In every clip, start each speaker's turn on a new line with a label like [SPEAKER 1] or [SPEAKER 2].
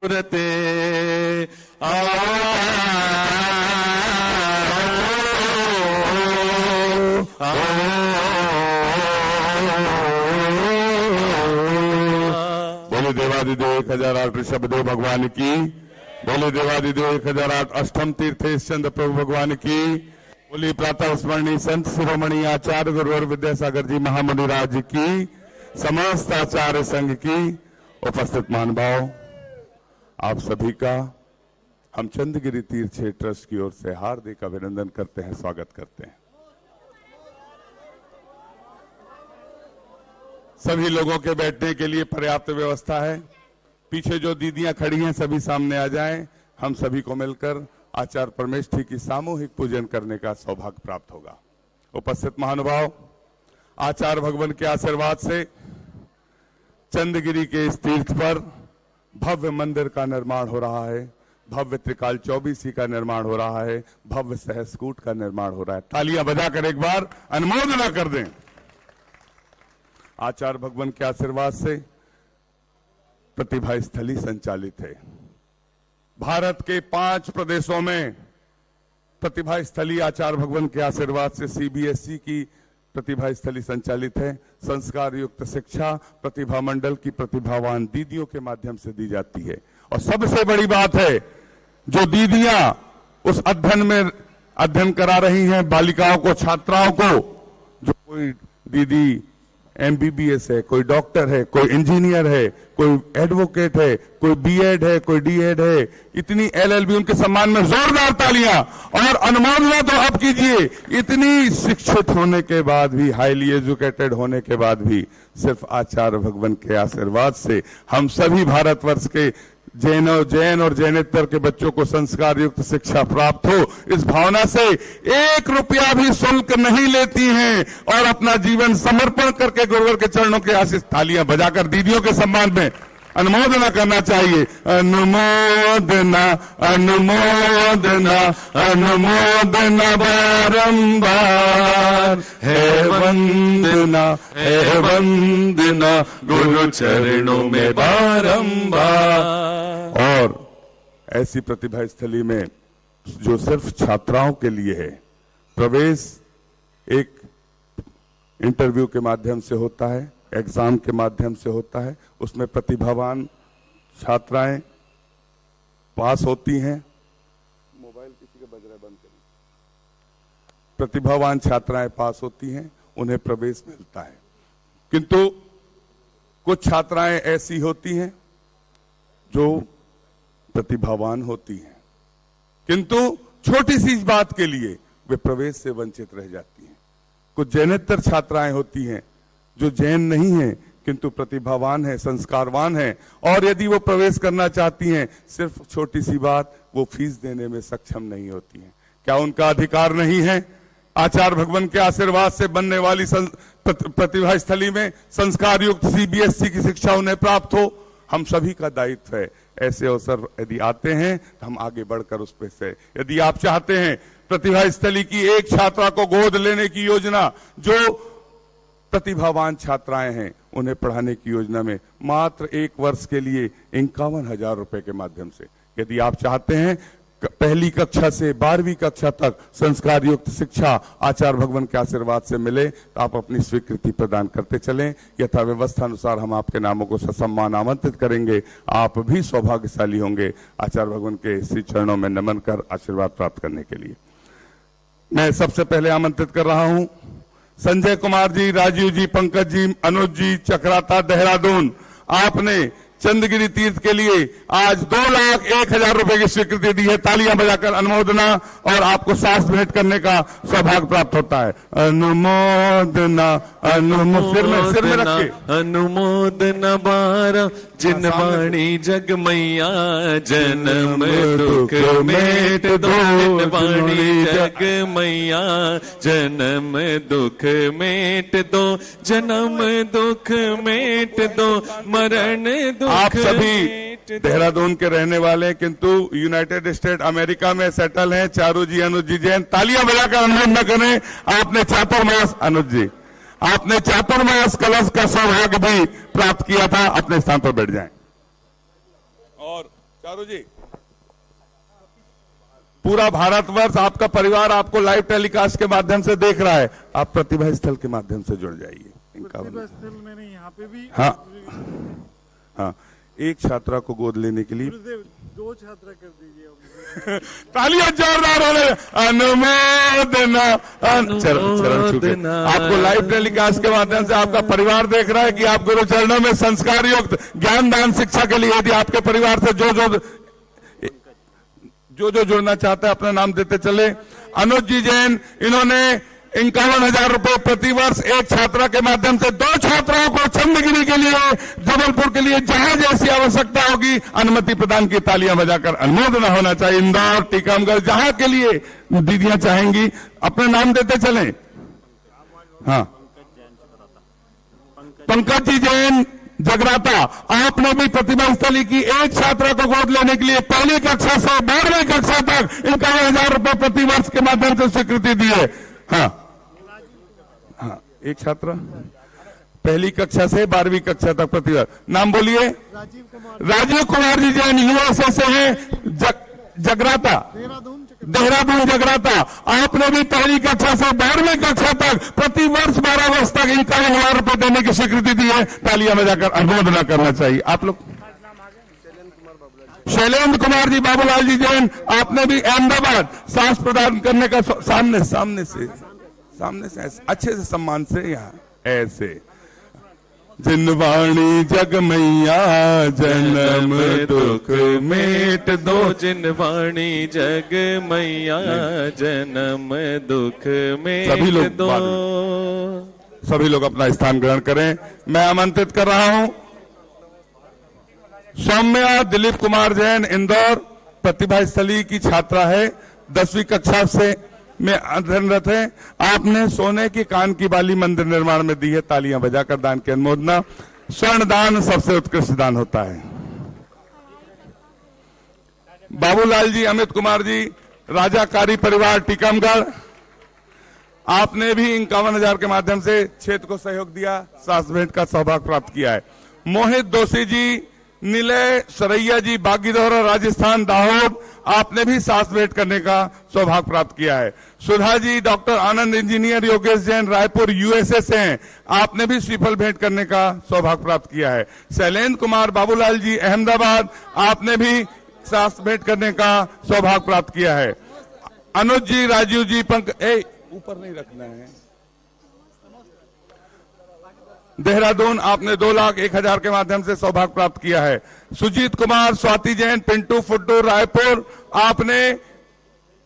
[SPEAKER 1] सूरते
[SPEAKER 2] बोले देवादिदेव 1008 ऋषभदेव भगवान की। बोले देवादिदेव 1008 अष्टम तीर्थेश चंद्र प्रभु भगवान की। बोली प्रातः स्मरणीय संत शिरोमणि आचार्य गुरुवर विद्यासागर जी महामुनिराज की। समस्त आचार्य संघ की। उपस्थित महानुभाव, आप सभी का हम चंद्रगिरी तीर्थ क्षेत्र ट्रस्ट की ओर से हार्दिक अभिनंदन करते हैं, स्वागत करते हैं। सभी लोगों के बैठने के लिए पर्याप्त व्यवस्था है। पीछे जो दीदियां खड़ी हैं सभी सामने आ जाएं। हम सभी को मिलकर आचार्य परमेष्ठी की सामूहिक पूजन करने का सौभाग्य प्राप्त होगा। उपस्थित महानुभाव, आचार्य भगवान के आशीर्वाद से चंद्रगिरी के इस तीर्थ पर भव्य मंदिर का निर्माण हो रहा है, भव्य त्रिकाल चौबीसी का निर्माण हो रहा है, भव्य सहस्कूट का निर्माण हो रहा है। तालियां बजाकर एक बार अनुमोदना कर दें। आचार्य भगवान के आशीर्वाद से प्रतिभा स्थली संचालित है। भारत के 5 प्रदेशों में प्रतिभा स्थली आचार्य भगवान के आशीर्वाद से सीबीएसई की प्रतिभा स्थली संचालित है। संस्कार युक्त शिक्षा प्रतिभा मंडल की प्रतिभावान दीदियों के माध्यम से दी जाती है। और सबसे बड़ी बात है, जो दीदियां उस अध्ययन करा रही हैं बालिकाओं को, छात्राओं को, जो कोई दीदी एमबीबीएस है, कोई डॉक्टर है, कोई इंजीनियर है, कोई एडवोकेट है, कोई बीएड है, कोई डीएड है, इतनी एलएलबी, उनके सम्मान में जोरदार तालियां और अनुमोदना तो अब कीजिए। इतनी शिक्षित होने के बाद भी, हाईली एजुकेटेड होने के बाद भी, सिर्फ आचार्य भगवान के आशीर्वाद से हम सभी भारतवर्ष के जैन और जैनेतर के बच्चों को संस्कार युक्त शिक्षा प्राप्त हो, इस भावना से 1 रुपया भी शुल्क नहीं लेती हैं और अपना जीवन समर्पण करके गुरुवर के चरणों के आशीष। तालियां बजाकर दीदियों के सम्मान में अनुमोदना करना चाहिए। अनुमोदना अनुमोदना अनुमोदना बारंबार है वंदना गुरु चरणों में बारंबार। और ऐसी प्रतिभा स्थली में जो सिर्फ छात्राओं के लिए है, प्रवेश एक इंटरव्यू के माध्यम से होता है, एग्जाम के माध्यम से होता है। उसमें प्रतिभावान छात्राएं पास होती हैं। मोबाइल किसी का बज रहा है, बंद करिए। प्रतिभावान छात्राएं पास होती हैं, उन्हें प्रवेश मिलता है। किंतु कुछ छात्राएं ऐसी होती हैं जो प्रतिभावान होती हैं, किंतु छोटी सी बात के लिए वे प्रवेश से वंचित रह जाती हैं। कुछ जैनेतर छात्राएं होती हैं जो जैन नहीं हैं किंतु प्रतिभावान है, संस्कारवान है, और यदि वो प्रवेश करना चाहती हैं, सिर्फ छोटी सी बात, वो फीस देने में सक्षम नहीं होती हैं। क्या उनका अधिकार नहीं है? आचार्य भगवान के आशीर्वाद से बनने वाली प्रतिभा स्थली में संस्कार युक्त सीबीएसई की शिक्षा उन्हें प्राप्त हो, हम सभी का दायित्व है। ऐसे अवसर यदि आते हैं तो हम आगे बढ़कर उस पर से, यदि आप चाहते हैं प्रतिभा स्थली की एक छात्रा को गोद लेने की योजना, जो प्रतिभावान छात्राएं हैं उन्हें पढ़ाने की योजना में मात्र 1 वर्ष के लिए 51,000 रुपए के माध्यम से, यदि आप चाहते हैं पहली कक्षा से 12वीं कक्षा तक संस्कार युक्त शिक्षा आचार्य भगवान के आशीर्वाद से मिले, तो आप अपनी स्वीकृति प्रदान करते चलें। यथा व्यवस्था अनुसार हम आपके नामों को ससम्मान आमंत्रित करेंगे। आप भी सौभाग्यशाली होंगे आचार्य भगवान के श्री चरणों में नमन कर आशीर्वाद प्राप्त करने के लिए। मैं सबसे पहले आमंत्रित कर रहा हूं संजय कुमार जी, राजीव जी, पंकज जी, अनुज जी, चक्राता, देहरादून। आपने चंद्रगिरी तीर्थ के लिए आज 2,01,000 रुपए की स्वीकृति दी है। तालियां बजाकर अनुमोदना और आपको सांस भेंट करने का सौभाग्य प्राप्त होता है। अनुमोदना सिर में रखिए।
[SPEAKER 1] अनुमोदना बारा जिन वाणी जग मैया, जन्म दुख मेट दो। वाणी जग मैया, जन्म दुख मेट दो। जन्म दुख मेट दो, मरण दुख।
[SPEAKER 2] आप सभी देहरादून के रहने वाले हैं किंतु यूनाइटेड स्टेट अमेरिका में सेटल हैं। चारू जी, अनुज जी जैन, तालियां बजाकर अनुमोदन करें। आपने चातुर्मास, अनुज जी, आपने चातुर्मास कलश का सौभाग्य भी प्राप्त किया था। अपने स्थान पर बैठ जाएं। और चारू जी, पूरा भारतवर्ष, आपका परिवार आपको लाइव टेलीकास्ट के माध्यम से देख रहा है। आप प्रतिभा स्थल के माध्यम से जुड़ जाइए।
[SPEAKER 3] प्रतिभा स्थल मैंने यहाँ पे भी,
[SPEAKER 2] हाँ हाँ, एक छात्रा को गोद लेने के लिए
[SPEAKER 3] गुरुदेव 2 छात्रा कर दीजिए।
[SPEAKER 2] तालियां जोरदार हो रहे। अनुमोदना चरण छूके। आपको लाइव टेलीकास्ट के माध्यम से आपका परिवार देख रहा है कि आप गुरु चरणों में संस्कार युक्त ज्ञान दान शिक्षा के लिए यदि आपके परिवार से जो जुड़ना चाहता है अपना नाम देते चले। अनुज जी जैन, इन्होंने 51,000 रुपए प्रतिवर्ष एक छात्रा के माध्यम से 2 छात्राओं को चंद्रगिरी के लिए, जबलपुर के लिए जहां जैसी आवश्यकता होगी अनुमति प्रदान की। तालियां बजाकर अनुमोदन होना चाहिए। इंदौर, टीकमगढ़, जहां के लिए दीदियां चाहेंगी अपने नाम देते चले। हाँ, पंकज जी जैन जगराता, आपने भी प्रतिभा स्थली की एक छात्रा को गोद लेने के लिए पहली कक्षा से 12वीं कक्षा तक 51,000 रुपए प्रतिवर्ष के माध्यम से स्वीकृति दी है। हाँ हाँ, एक छात्रा पहली कक्षा से 12वीं कक्षा तक प्रतिवर्ष। नाम बोलिए। राजीव कुमार जी जैन, यूएसए से हैं, जगराता, देहरादून जगराता, आपने भी पहली कक्षा से 12वीं कक्षा तक प्रतिवर्ष 12 वर्ष तक 51,000 रुपए देने की स्वीकृति दी है। तालियां बजाकर अनुमोदन करना चाहिए। आप लोग शैलेंद्र कुमार जी, बाबूलाल जी जैन, आपने भी अहमदाबाद सांस प्रदान करने का सामने से अच्छे से सम्मान से यहाँ ऐसे। जिनवाणी जग मैया जन्म दुख मेट दो,
[SPEAKER 1] जिनवाणी जग मैया जन्म दुख मेट दो।
[SPEAKER 2] सभी लोग अपना स्थान ग्रहण करें। मैं आमंत्रित कर रहा हूं सौम्या दिलीप कुमार जैन, इंदौर, प्रतिभा स्थली की छात्रा है, 10वीं कक्षा से में अध्ययनरत है। आपने सोने की कान की बाली मंदिर निर्माण में दी है। तालियां बजाकर दान की अनुमोदना। स्वर्ण दान सबसे उत्कृष्ट दान होता है। बाबूलाल जी, अमित कुमार जी, राजाकारी परिवार, टीकमगढ़, आपने भी 51,000 के माध्यम से क्षेत्र को सहयोग दिया, सास भेंट का सौभाग्य प्राप्त किया है। मोहित दोषी जी, निलय सरैया जी, बागीदौरा, राजस्थान, दाहोद, आपने भी सास भेंट करने का सौभाग्य प्राप्त किया है। सुधा जी, डॉक्टर आनंद इंजीनियर, योगेश जैन, रायपुर, यूएसए से हैं, आपने भी श्रीफल भेंट करने का सौभाग्य प्राप्त किया है। शैलेंद्र कुमार, बाबूलाल जी, अहमदाबाद, आपने भी सास भेंट करने का सौभाग्य प्राप्त किया है। अनुज जी, राजीव जी, ऊपर नहीं रखना है। देहरादून, आपने 2,01,000 के माध्यम से सौभाग्य प्राप्त किया है। सुजीत कुमार, स्वाति जैन, पिंटू फुड्डू, रायपुर, आपने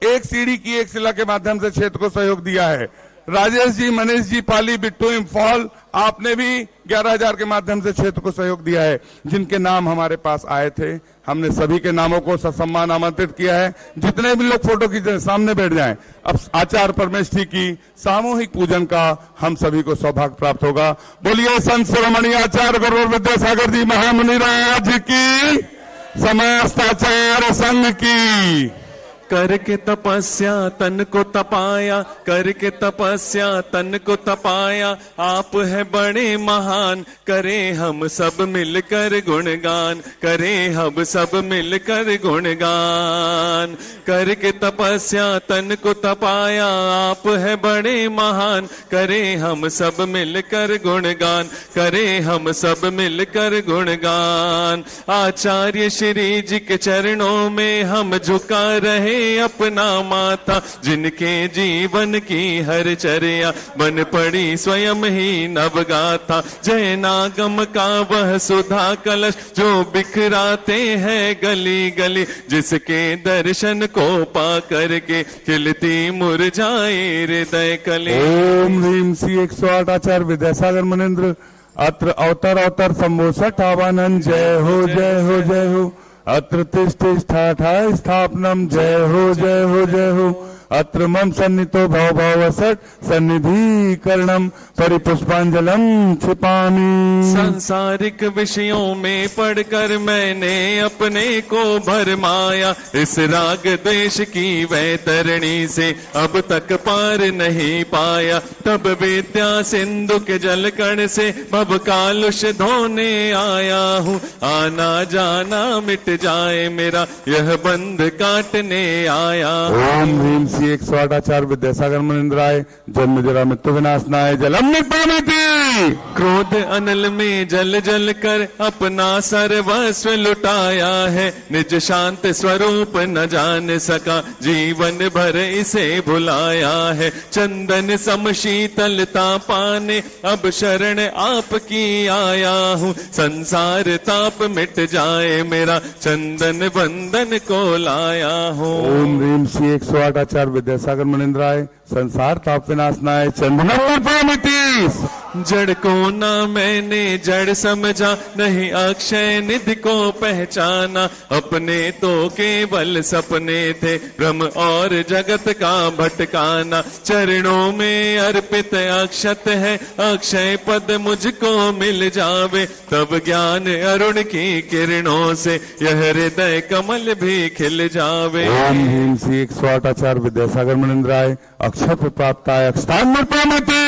[SPEAKER 2] एक सीढ़ी की एक शिला के माध्यम से क्षेत्र को सहयोग दिया है। राजेश जी, मनीष जी, पाली, बिट्टू, इम्फॉल, आपने भी 11,000 के माध्यम से क्षेत्र को सहयोग दिया है। जिनके नाम हमारे पास आए थे, हमने सभी के नामों को ससम्मान आमंत्रित किया है। जितने भी लोग फोटो खींचे सामने बैठ जाएं। अब आचार्य परमेष्ठी की सामूहिक पूजन का हम सभी को सौभाग्य प्राप्त होगा। बोलिए संत शिरोमणि आचार्य गुरु विद्यासागर जी महामुनि राज की, समस्त आचार्य संघ की।
[SPEAKER 1] करके तपस्या तन को तपाया, करके तपस्या तन को तपाया, आप है बड़े महान, करें हम सब मिलकर गुणगान, करें हम सब मिलकर गुणगान। करके तपस्या तन को तपाया, आप है बड़े महान, करें हम सब मिलकर गुणगान, करें हम सब मिलकर गुणगान। आचार्य श्री जी के चरणों में हम झुका रहे अपना माथा, जिनके जीवन की हर चर्या बन पड़ी स्वयं ही नवगाथा। जय नागम का वह सुधा कलश जो बिखराते हैं गली गली, जिसके दर्शन को पा करके खिलती मुरझाए हृदय कली।
[SPEAKER 2] ओम ह्रीम श्री 108 आचार्य विद्यासागर मुनिंद्र अत्र अवतर संबोसठ आवानंद। जय हो जय हो जय हो। अत्र तिष्ठा स्थापनम। जय हो जय हो जय हो। अत्र मम सन्नितो भव भवसट सन्निधिकरणम परिपुष्पांजलम छिपामी।
[SPEAKER 1] सांसारिक विषयों में पढ़कर मैंने अपने को भरमाया, इस राग द्वेष की वैतरणी से अब तक पार नहीं पाया। तब विद्या सिंधु के जलकण से भव कालुष धोने आया हूँ, आना जाना मिट जाए मेरा यह बंध काटने आया।
[SPEAKER 2] ओम ह्रीम श्री 108 आचार्य विद्यासागर मुनिंद्राय जन्म जरा मृत्यु विनाशनाय जलम निपामिति।
[SPEAKER 1] क्रोध अनल में जल जल कर अपना सर्वस्व लुटाया है, निज शांत स्वरूप न जान सका जीवन भर इसे भुलाया है। चंदन सम शीतलता पाने अब शरण आपकी आया हूँ, संसार ताप मिट जाए मेरा चंदन बंधन को लाया हूँ।
[SPEAKER 2] ओम ह्रीम श्री 108 आचार्य विद्यासागर मुनिंद्राय संसार ताप विनाशनाय चंदनम निपामिति।
[SPEAKER 1] जड़ को ना मैंने जड़ समझा, नहीं अक्षय निधि को पहचाना, अपने तो केवल सपने थे भ्रम और जगत का भटकाना। चरणों में अर्पित अक्षत है, अक्षय पद मुझको मिल जावे, तब ज्ञान अरुण की किरणों से यह हृदय कमल भी खिल जावे।
[SPEAKER 2] ओम ह्रीम श्री 108 आचार्य विद्यासागर मुनिंद्राय अक्षत प्राप्ताय अक्षतान निपामिति।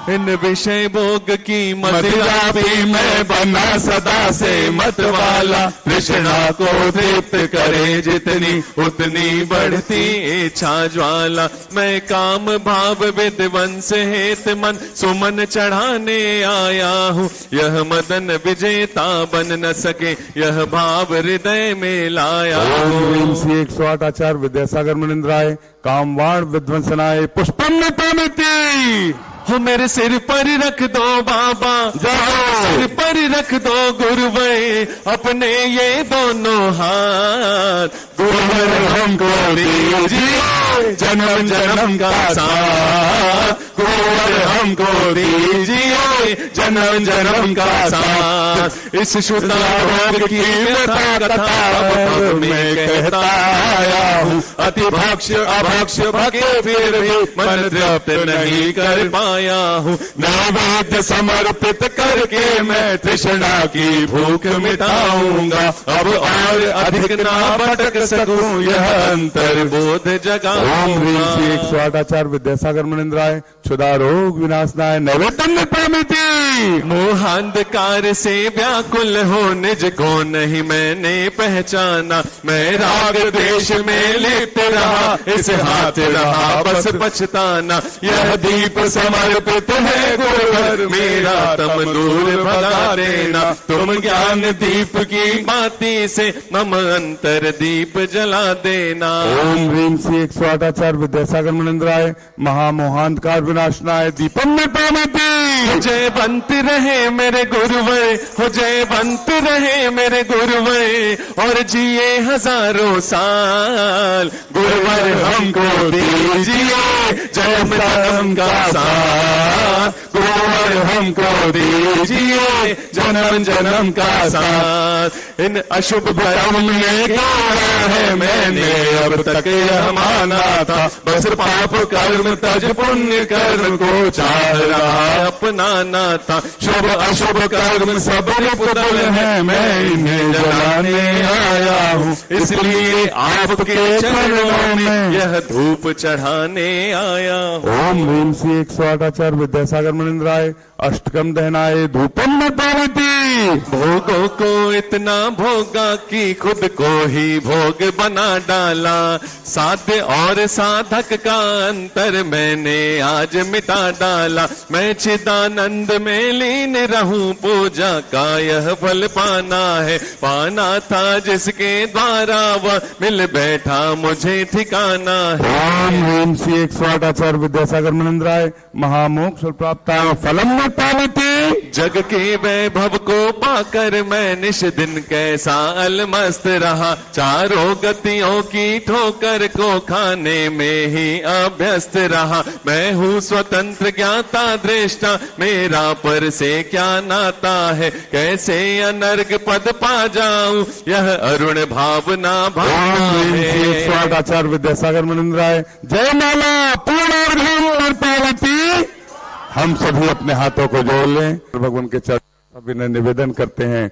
[SPEAKER 1] इन विषय भोग की मदिरा
[SPEAKER 2] भी मैं बना सदा से मत वाला,
[SPEAKER 1] तृष्णा को तृप्त करे जितनी उतनी बढ़ती इच्छा ज्वाला। मैं काम भाव विध्वंस हेत मन सुमन चढ़ाने आया हूँ, यह मदन विजेता बन न सके यह भाव हृदय में लाया हूँ।
[SPEAKER 2] श्री 108 आचार्य विद्यासागर मुनिंद्राय कामवाण विध्वंसनाय पुष्पम निपामिति।
[SPEAKER 1] हो मेरे सिर पर रख दो बाबा, सिर पर रख दो गुरुवे अपने ये दोनों हाथ, गुरुवर हमको दीजिए जन्म जन्म का साथ, गुरुवर हमको दीजिए जन्म जन्म का साथ। इस शुद्धा भोग की व्यथा कथा मैं कहता आया हूँ, अति भक्ष्य अभक्ष्य भगे फिर भी मन तृप्त नहीं कर पाया हूँ। नैवेद्य समर्पित करके मैं तृष्णा की भूख मिटाऊंगा, अब और अधिक ना भटक सकूं यह अंतर बोध जगाऊंगा।
[SPEAKER 2] 108 आचार्य विद्यासागर मुनिंद्राय क्षुधा रोग विनाशनाय नैवेद्यम निपामिति।
[SPEAKER 1] मोहांधकार से व्याकुल हो निज को नहीं मैंने पहचाना, मैं राग देश में लिप्त रहा इस हाथ रहा बस पछताना। यह दीप समर्पित है गुरुवर मेरा तम दूर भगा देना, तुम ज्ञान दीप की बाती से मम अंतर दीप जला देना।
[SPEAKER 2] ओम ह्रीम श्री 108 आचार्य विद्यासागर मुनिंद्राय महामोहांधकार विनाशनाय दीपम निपामिति।
[SPEAKER 1] जयवंत रहे मेरे गुरुवे, हो जयवंत रहे मेरे गुरुवे और जिए हजारों साल, गुरुवर हमको दीजिए जन्म जन्म का साथ, गुरुवर हमको दीजिए जन्म जन्म का साथ। इन अशुभ कर्म में क्या है मैंने अब तक यह माना था, बस पाप कर्म तज पुण्य कर्म को चाह रहा अपनाना था। शुभ अशुभ कर्म सब पुतल है मैं इन्हें जलाने आया हूँ, इसलिए आपके चरणों में यह धूप चढ़ाने आया हूँ।
[SPEAKER 2] ओम ह्रीम श्री 108 आचार्य विद्यासागर मुनिंद्राय अष्टकम दहनाय धूपम निपामिति।
[SPEAKER 1] भोगों को इतना भोगा कि खुद को ही भोग बना डाला, साध्य और साधक का अंतर मैंने आज मिटा डाला। मैं चिदानंद में लीन रहूं, पूजा का यह फल पाना है, पाना था जिसके द्वारा वह मिल बैठा मुझे ठिकाना है।
[SPEAKER 2] ओम ह्रीम श्री 108 आचार्य विद्यासागर मुनिंद्राय महामोक्ष प्राप्ताय फलम निपामिति।
[SPEAKER 1] जग के वैभव को पाकर मैं निश दिन कैसा अलमस्त रहा, चारों गतियों की ठोकर को खाने में ही अभ्यस्त रहा। मैं हूँ स्वतंत्र ज्ञाता दृष्टा, मेरा पर से क्या नाता है, कैसे अनर्ग पद पा जाऊं यह अरुण भावना भावना है।
[SPEAKER 2] 108 आचार्य विद्यासागर मुनिंद्राय जय माला पूर्ण पार्वती। हम सभी अपने हाथों को जोड़ लें, भगवान के चरण सभी ने निवेदन करते हैं।